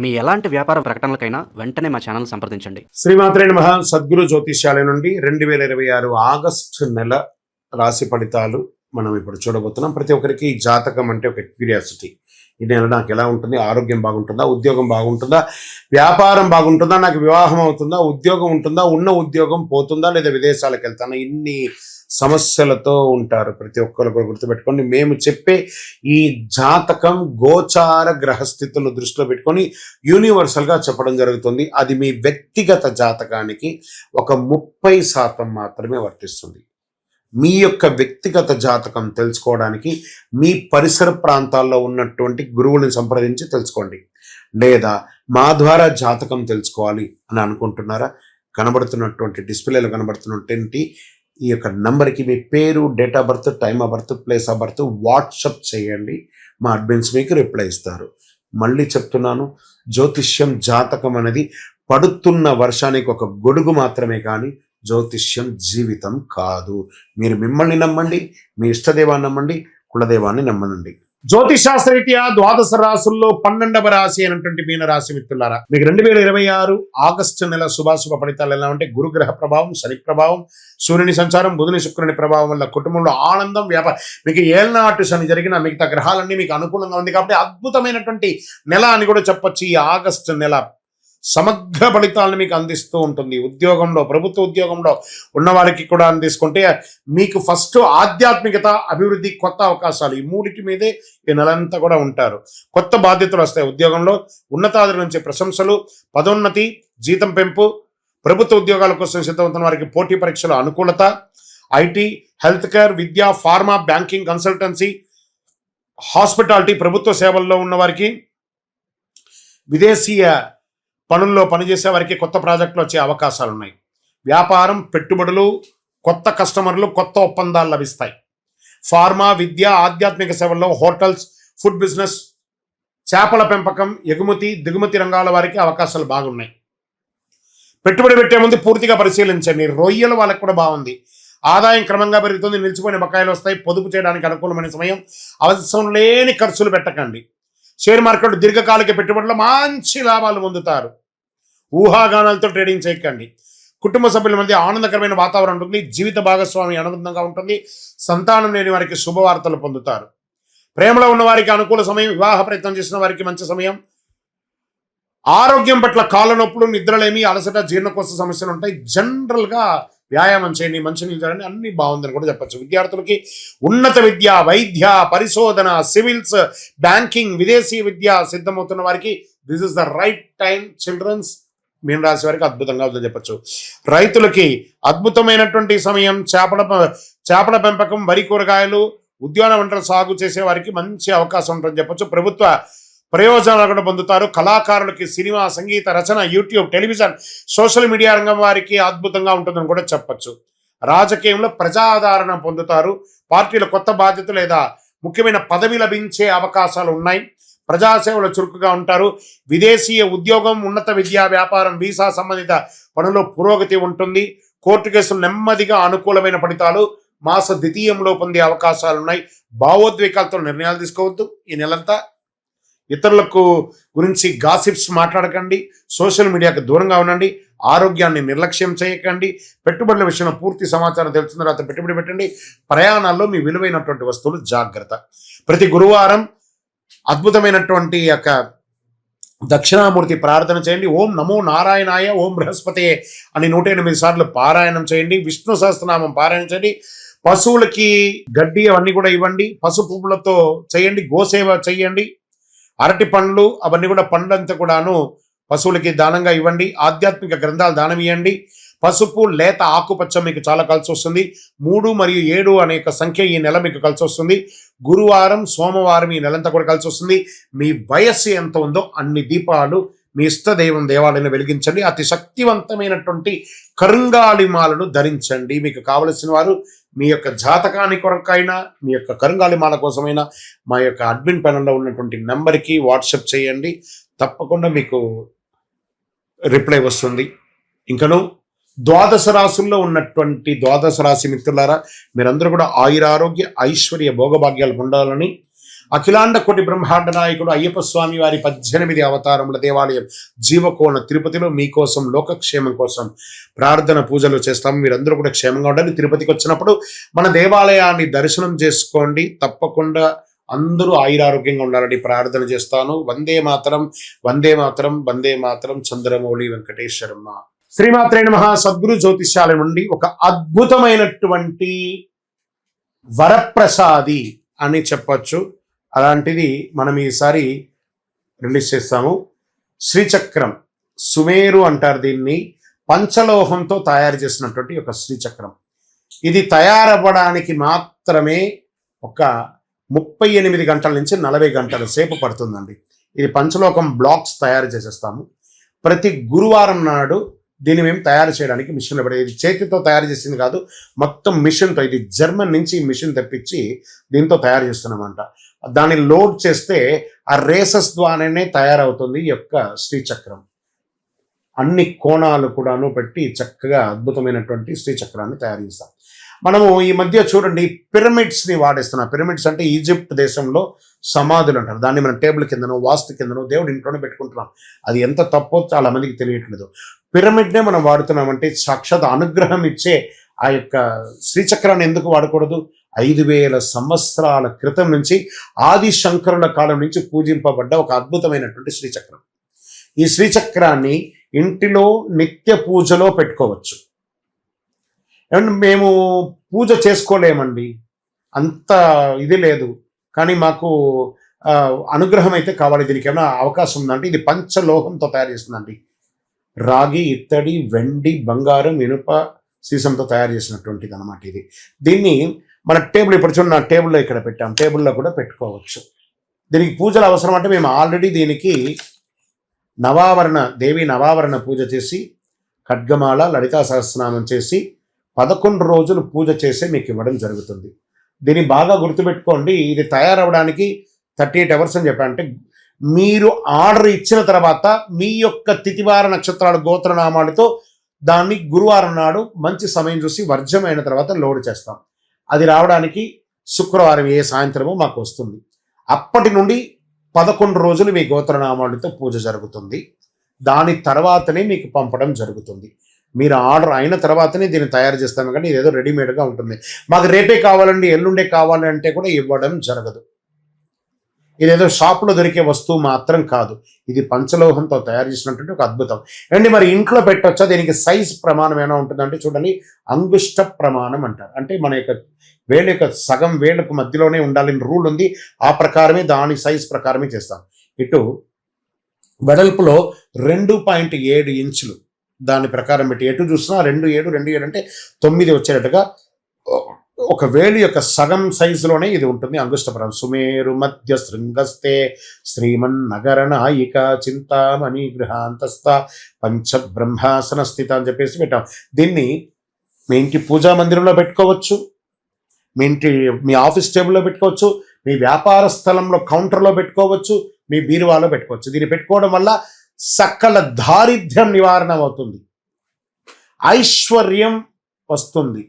మీ ఎలాంటి వ్యాపార ప్రకటనలకైనా వెంటనే మా ఛానల్ సంప్రదించండి. శ్రీమాత్రే నమః. సద్గురు జ్యోతిష్యాలయం నుండి 2026 ఆగస్టు నెల రాశి ఫలితాలు మనం ఇప్పుడు చూడబోతున్నాం. ప్రతి ఒక్కరికి జాతకం అంటే ఒక క్యూరియాసిటీ. ఈ నెల నాకు ఎలా ఉంటుంది, ఆరోగ్యం బాగుంటుందా, ఉద్యోగం బాగుంటుందా, వ్యాపారం బాగుంటుందా, నాకు వివాహం అవుతుందా, ఉద్యోగం ఉంటుందా, ఉన్న ఉద్యోగం పోతుందా, లేదా విదేశాలకు వెళ్తానా, ఇన్ని సమస్యలతో ఉంటారు. ప్రతి ఒక్కరు కూడా గుర్తుపెట్టుకోండి, మేము చెప్పే ఈ జాతకం గోచార గ్రహస్థితులను దృష్టిలో పెట్టుకొని యూనివర్సల్గా చెప్పడం జరుగుతుంది. అది మీ వ్యక్తిగత జాతకానికి ఒక 30% మాత్రమే వర్తిస్తుంది. మీ యొక్క వ్యక్తిగత జాతకం తెలుసుకోవడానికి మీ పరిసర ప్రాంతాల్లో ఉన్నటువంటి గురువులను సంప్రదించి తెలుసుకోండి. లేదా మా ద్వారా జాతకం తెలుసుకోవాలి అని అనుకుంటున్నారా? కనబడుతున్నటువంటి డిస్ప్లేలో కనబడుతున్నటువంటి ఈ యొక్క నంబర్కి మీ పేరు, date of birth, time of birth, place of birth WhatsApp చేయండి. మా అడ్మిన్స్ మీకు రిప్లై ఇస్తారు. మళ్ళీ చెప్తున్నాను, జ్యోతిష్యం జాతకం అనేది పడుతున్న వర్షానికి ఒక గొడుగు మాత్రమే, కానీ జ్యోతిష్యం జీవితం కాదు. మీరు మిమ్మల్ని నమ్మండి, మీ ఇష్టదేవాన్ని నమ్మండి, కులదేవాన్ని నమ్మనండి. జ్యోతిశాస్త్రరీత్యా ద్వాదశ రాశుల్లో 12వ రాశి అయినటువంటి మీన రాశి మిత్రులారా, మీకు 2026 ఆగస్టు నెల శుభాశుభ ఫలితాలు ఎలా ఉంటే, గురుగ్రహ ప్రభావం, శని ప్రభావం, సూర్యుని సంచారం, బుధుని శుక్రుని ప్రభావం వల్ల కుటుంబంలో ఆనందం, వ్యాపారం, మీకు ఏళ్నాటి శని జరిగిన మిగతా గ్రహాలన్నీ మీకు అనుకూలంగా ఉంది కాబట్టి అద్భుతమైనటువంటి నెల అని కూడా చెప్పొచ్చు. ఈ ఆగస్టు నెల సమగ్ర ఫలితాలను మీకు అందిస్తూ ఉంటుంది. ఉద్యోగంలో, ప్రభుత్వ ఉద్యోగంలో ఉన్న వారికి కూడా తీసుకుంటే మీకు ఫస్ట్ ఆధ్యాత్మికత, అభివృద్ధి, కొత్త అవకాశాలు, ఈ మూడిటి మీదే ఈ నెలంతా కూడా ఉంటారు. కొత్త బాధ్యతలు వస్తాయి. ఉద్యోగంలో ఉన్నతాధికారుల నుంచి ప్రశంసలు, పదోన్నతి, జీతం పెంపు, ప్రభుత్వ ఉద్యోగాల కోసం సిద్ధమవుతున్న వారికి పోటీ పరీక్షల అనుకూలత, IT, health care, Vidya, pharma, banking, consultancy, hospitality, ప్రభుత్వ సేవల్లో ఉన్న వారికి, విదేశీయ పనుల్లో పనిచేసే వారికి కొత్త ప్రాజెక్టులు వచ్చే అవకాశాలు ఉన్నాయి. వ్యాపారం, పెట్టుబడులు, కొత్త కస్టమర్లు, కొత్త ఒప్పందాలు లభిస్తాయి. ఫార్మా, విద్య, ఆధ్యాత్మిక సేవల్లో, హోటల్స్, ఫుడ్ బిజినెస్, చేపల పెంపకం, ఎగుమతి, దిగుమతి రంగాల వారికి అవకాశాలు బాగున్నాయి. పెట్టుబడి పెట్టే ముందు పూర్తిగా పరిశీలించండి. రొయ్యలు వాళ్ళకి కూడా బాగుంది. ఆదాయం క్రమంగా పెరుగుతుంది. నిలిచిపోయిన బకాయిలు వస్తాయి. పొదుపు చేయడానికి అనుకూలమైన సమయం. అవసరం లేని ఖర్చులు పెట్టకండి. షేర్ మార్కెట్ దీర్ఘకాలిక పెట్టుబడుల్లో మంచి లాభాలు పొందుతారు. ఊహాగానాలతో ట్రేడింగ్ చేయకండి. కుటుంబ సభ్యుల మధ్య ఆనందకరమైన వాతావరణం ఉంటుంది. జీవిత భాగస్వామి ఆనందంగా ఉంటుంది. సంతానం లేని వారికి శుభవార్తలు పొందుతారు. ప్రేమలో ఉన్న వారికి అనుకూల సమయం. వివాహ ప్రయత్నం చేసిన వారికి మంచి సమయం. ఆరోగ్యం పట్ల కాళ్ళ నొప్పులు, నిద్రలేమి, అలసట, జీర్ణకోశ సమస్యలు ఉంటాయి. జనరల్గా వ్యాయామం చేయండి, మంచినీళ్ళు తాగండి, అన్ని బాగుందని కూడా చెప్పచ్చు. విద్యార్థులకి ఉన్నత విద్య, వైద్య, పరిశోధన, సివిల్స్, బ్యాంకింగ్, విదేశీ విద్య సిద్ధమవుతున్న వారికి this is the right time. Childrens, మీన రాశి వారికి అద్భుతంగా ఉందని చెప్పచ్చు. రైతులకి అద్భుతమైనటువంటి సమయం. చేపల పెంపకం, వరి, కూరగాయలు, ఉద్యాన పంటల సాగు చేసే వారికి మంచి అవకాశం ఉంటుందని చెప్పచ్చు. ప్రభుత్వ ప్రయోజనాలు కూడా పొందుతారు. కళాకారులకి సినిమా, సంగీత రచన, యూట్యూబ్, టెలివిజన్, సోషల్ మీడియా రంగం వారికి అద్భుతంగా ఉంటుందని కూడా చెప్పచ్చు. రాజకీయంలో ప్రజాదరణ పొందుతారు. పార్టీల కొత్త బాధ్యత లేదా ముఖ్యమైన పదవి లభించే అవకాశాలు ఉన్నాయి. ప్రజాసేవలో చురుకుగా ఉంటారు. విదేశీయ ఉద్యోగం, ఉన్నత విద్యా, వ్యాపారం, వీసా సంబంధిత పనుల్లో పురోగతి ఉంటుంది. కోర్టు కేసులు నెమ్మదిగా అనుకూలమైన ఫలితాలు మాస ద్వితీయంలో పొందే అవకాశాలు ఉన్నాయి. భావోద్వేగాలతో నిర్ణయాలు తీసుకోవద్దు. ఈ నెలంతా ఇతరులకు గురించి గాసిప్స్ మాట్లాడకండి. సోషల్ మీడియాకు దూరంగా ఉండండి. ఆరోగ్యాన్ని నిర్లక్ష్యం చేయకండి. పెట్టుబడుల విషయంలో పూర్తి సమాచారం తెలుసుకున్న తర్వాత పెట్టుబడి పెట్టండి. ప్రయాణాల్లో మీ విలువైనటువంటి వస్తువులు జాగ్రత్త. ప్రతి గురువారం అద్భుతమైనటువంటి యొక్క దక్షిణామూర్తి ప్రార్థన చేయండి. ఓం నమో నారాయణాయ, ఓం బృహస్పతే అని 108 సార్లు పారాయణం చేయండి. విష్ణు సహస్రనామం పారాయణం చేయండి. పశువులకి గడ్డి అవన్నీ కూడా ఇవ్వండి. పశు పువ్వులతో చేయండి. గోసేవ చేయండి. అరటి పండ్లు అవన్నీ కూడా పండ్లంతా కూడాను పశువులకి దానంగా ఇవ్వండి. ఆధ్యాత్మిక గ్రంథాలు దానం ఇవ్వండి. పసుపు, లేత ఆకుపచ్చ మీకు చాలా కలిసి వస్తుంది. 3 మరియు 7 అనే సంఖ్య ఈ నెల మీకు కలిసి వస్తుంది. గురువారం, సోమవారం ఈ నెలంతా కూడా కలిసి వస్తుంది. మీ వయస్సు ఎంత ఉందో అన్ని దీపాలు మీ ఇష్టదైవం దేవాలయంలో వెలిగించండి. అతి శక్తివంతమైనటువంటి కరుంగాళిమాలను ధరించండి. మీకు కావలసిన వారు మీ యొక్క జాతకాని కొరకైనా, మీ యొక్క కరుంగాళిమాల కోసమైనా మా యొక్క అడ్మిన్ ప్యానెల్లో ఉన్నటువంటి నెంబర్కి వాట్సాప్ చేయండి. తప్పకుండా మీకు రిప్లై వస్తుంది. ఇంకను ద్వాదశ రాశుల్లో ఉన్నటువంటి ద్వాదశ రాశి మిత్రులారా, మీరందరూ కూడా ఆయురారోగ్య, ఐశ్వర్య, భోగభాగ్యాలు పొందాలని అఖిలాండ కోటి బ్రహ్మాండ నాయకుడు అయ్యప్ప స్వామి వారి 18 అవతారముల దేవాలయం జీవకోన తిరుపతిలో మీకోసం లోకక్షేమం కోసం ప్రార్థన పూజలు చేస్తాము. మీరందరూ కూడా క్షేమంగా ఉండాలి. తిరుపతికి వచ్చినప్పుడు మన దేవాలయాన్ని దర్శనం చేసుకోండి. తప్పకుండా అందరూ ఆయురారోగ్యంగా ఉండాలని ప్రార్థన చేస్తాను. వందే మాతరం, వందే మాతరం, వందే మాతరం. చంద్రమౌళి వెంకటేశ్వరమ్మ. శ్రీమాత్రే నమః. సద్గురు జ్యోతిష్యాల నుండి ఒక అద్భుతమైనటువంటి వరప్రసాది అని చెప్పచ్చు. అలాంటిది మనం ఈసారి రిలీజ్ చేస్తాము. శ్రీచక్రం, సుమేరు అంటారు దీన్ని. పంచలోహంతో తయారు చేసినటువంటి ఒక శ్రీచక్రం. ఇది తయారవ్వడానికి మాత్రమే ఒక 38 గంటల నుంచి 40 గంటల సేపు పడుతుందండి. ఇది పంచలోహం బ్లాక్స్ తయారు చేసేస్తాము. ప్రతి గురువారం నాడు దీన్ని మేము తయారు చేయడానికి మిషన్లో పడేది. ఇది చేతితో తయారు చేసింది కాదు, మొత్తం మిషన్తో. ఇది జర్మన్ నుంచి మిషన్ తెప్పించి దీంతో తయారు చేస్తున్నామంట. దాన్ని లోడ్ చేస్తే ఆ రేసెస్ ద్వారానే తయారవుతుంది ఈ యొక్క శ్రీచక్రం. అన్ని కోణాలు కూడాను పెట్టి చక్కగా అద్భుతమైనటువంటి శ్రీచక్రాన్ని తయారు చేస్తాం. మనము ఈ మధ్య చూడండి పిరమిడ్స్ని వాడేస్తున్నాం. పిరమిడ్స్ అంటే ఈజిప్ట్ దేశంలో సమాధులు అంటారు. దాన్ని మనం టేబుల్ కిందనో వాస్తు కిందనో దేవుడి ఇంట్లోనే పెట్టుకుంటున్నాం. అది ఎంత తప్పో చాలా మందికి తెలియట్లేదు. పిరమిడ్నే మనం వాడుతున్నామంటే సాక్షాత్ అనుగ్రహం ఇచ్చే ఆ యొక్క శ్రీచక్రాన్ని ఎందుకు వాడకూడదు? 5000 సంవత్సరాల క్రితం నుంచి ఆది శంకరుల కాలం నుంచి పూజింపబడ్డ ఒక అద్భుతమైనటువంటి శ్రీచక్రం. ఈ శ్రీచక్రాన్ని ఇంటిలో నిత్య పూజలో పెట్టుకోవచ్చు. అండ్ మేము పూజ చేసుకోలేమండి, అంత ఇది లేదు. కానీ మాకు అనుగ్రహం అయితే కావాలి. దీనికి ఏమైనా అవకాశం ఉందంటే ఇది పంచలోహంతో తయారు చేస్తుందండి. రాగి, ఇత్తడి, వెండి, బంగారం, ఇనుప, సీసంతో తయారు చేసినటువంటిది అనమాట ఇది. దీన్ని మన టేబుల్, ఇప్పుడు చూడండి నా టేబుల్లో ఇక్కడ పెట్టాం, టేబుల్లో కూడా పెట్టుకోవచ్చు. దీనికి పూజలు అవసరం అంటే మేము ఆల్రెడీ దీనికి దేవి నవావరణ పూజ చేసి, ఖడ్గమాల, లలితా సహస్రనామం చేసి 11 రోజులు పూజ చేసి మీకు ఇవ్వడం జరుగుతుంది. దీన్ని బాగా గుర్తుపెట్టుకోండి. ఇది తయారవడానికి 38 అవర్స్ అని చెప్పానంటే మీరు ఆర్డర్ ఇచ్చిన తర్వాత మీ యొక్క తిథివార నక్షత్రాల గోత్రనామాలతో దాన్ని గురువారం నాడు మంచి సమయం చూసి వర్జమైన తర్వాత లోడ్ చేస్తాం. అది రావడానికి శుక్రవారం సాయంత్రము మాకు వస్తుంది. అప్పటి నుండి 11 రోజులు మీ గోత్రనామాలతో పూజ జరుగుతుంది. దాని తర్వాతనే మీకు పంపడం జరుగుతుంది. మీరు ఆర్డర్ అయిన తర్వాతనే దీన్ని తయారు చేస్తాము. కానీ ఇదేదో రెడీమేడ్గా ఉంటుంది. మాకు రేపే కావాలండి, ఎల్లుండే కావాలి అంటే కూడా ఇవ్వడం జరగదు. ఇదేదో షాపులో దొరికే వస్తువు మాత్రం కాదు. ఇది పంచలోహంతో తయారు చేసినటువంటి ఒక అద్భుతం. అండి మరి ఇంట్లో పెట్టొచ్చా? దీనికి సైజ్ ప్రమాణం ఏమైనా ఉంటుందంటే చూడండి, అంగుష్ట ప్రమాణం అంటారు. అంటే మన యొక్క వేళ్ళ యొక్క సగం వేళ్ళకు మధ్యలోనే ఉండాలని రూల్ ఉంది. ఆ ప్రకారమే దాని సైజ్ ప్రకారమే చేస్తాం. ఇటు వెడల్పులో 2.7 ఇంచులు దాని ప్రకారం పెట్టి ఎటు చూసినా 2.7 అంటే 9 వచ్చేటట్టుగా ఒక వేలు యొక్క సగం సైజులోనే ఇది ఉంటుంది. అంగుష్టపరం. సుమేరు మధ్య శృంగస్తే శ్రీమన్ నగర నాయిక చింతామణి గృహాంతస్థ పంచబ్రహ్మాసన స్థిత అని చెప్పేసి పెట్టాం. దీన్ని మీ ఇంటి పూజా మందిరంలో పెట్టుకోవచ్చు, మీ ఆఫీస్ టేబుల్లో పెట్టుకోవచ్చు, మీ వ్యాపార స్థలంలో కౌంటర్లో పెట్టుకోవచ్చు, మీ బీరువాలో పెట్టుకోవచ్చు. దీన్ని పెట్టుకోవడం వల్ల సకల దారిద్ర్యం నివారణ అవుతుంది, ఐశ్వర్యం వస్తుంది,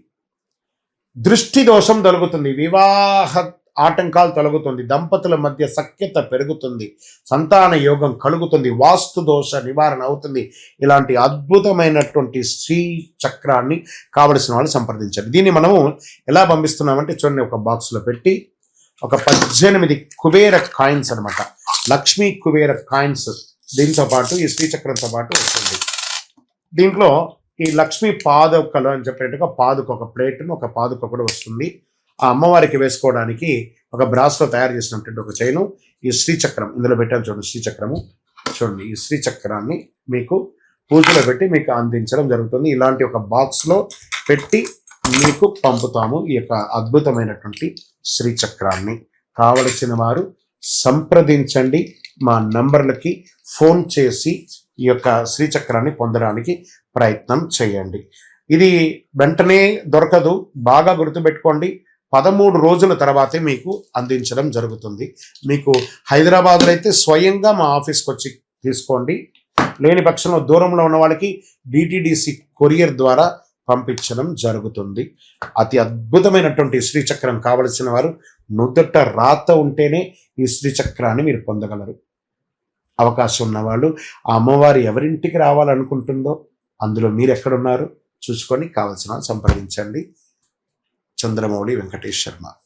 దృష్టి దోషం తొలగుతుంది, వివాహ ఆటంకాలు తొలగుతుంది, దంపతుల మధ్య సఖ్యత పెరుగుతుంది, సంతాన యోగం కలుగుతుంది, వాస్తు దోష నివారణ అవుతుంది. ఇలాంటి అద్భుతమైనటువంటి శ్రీ చక్రాన్ని కావలసిన వాళ్ళు సంప్రదించండి. దీన్ని మనము ఎలా పంపిస్తున్నామంటే చూడండి, ఒక బాక్స్లో పెట్టి ఒక 18 కుబేర కాయిన్స్ అనమాట, లక్ష్మీ కుబేర కాయిన్స్ దీంతో పాటు ఈ శ్రీచక్రంతో పాటు వస్తుంది. దీంట్లో ఈ లక్ష్మీ పాదుకలు అని చెప్పేట్టుగా పాదుక, ఒక ప్లేట్ను ఒక పాదుక కూడా వస్తుంది. ఆ అమ్మవారికి వేసుకోవడానికి ఒక బ్రాస్లో తయారు చేసినటువంటి ఒక చైను, ఈ శ్రీచక్రం ఇందులో పెట్టాను చూడండి. శ్రీచక్రము చూడండి, ఈ శ్రీచక్రాన్ని మీకు పూజలో పెట్టి మీకు అందించడం జరుగుతుంది. ఇలాంటి ఒక బాక్స్లో పెట్టి మీకు పంపుతాము ఈ యొక్క అద్భుతమైనటువంటి శ్రీచక్రాన్ని. కావలసిన వారు సంప్రదించండి, మా నంబర్లకి ఫోన్ చేసి ఈ యొక్క శ్రీచక్రాన్ని పొందడానికి ప్రయత్నం చేయండి. ఇది వెంటనే దొరకదు, బాగా గుర్తుపెట్టుకోండి. 13 రోజుల తర్వాతే మీకు అందించడం జరుగుతుంది. మీకు హైదరాబాద్లో అయితే స్వయంగా మా ఆఫీస్కి వచ్చి తీసుకోండి. లేని పక్షంలో దూరంలో ఉన్న వాళ్ళకి డిటిడిసి కొరియర్ ద్వారా పంపించడం జరుగుతుంది. అతి అద్భుతమైనటువంటి శ్రీచక్రం కావలసిన వారు నుదుట రాత ఉంటేనే ఈ శ్రీచక్రాన్ని మీరు పొందగలరు. అవకాశం ఉన్నవాళ్ళు ఆ అమ్మవారు ఎవరింటికి రావాలనుకుంటుందో అందులో మీరు ఎక్కడున్నారు చూసుకొని కావలసిన సంప్రదించండి. చంద్రమౌళి వెంకటేష్ శర్మ.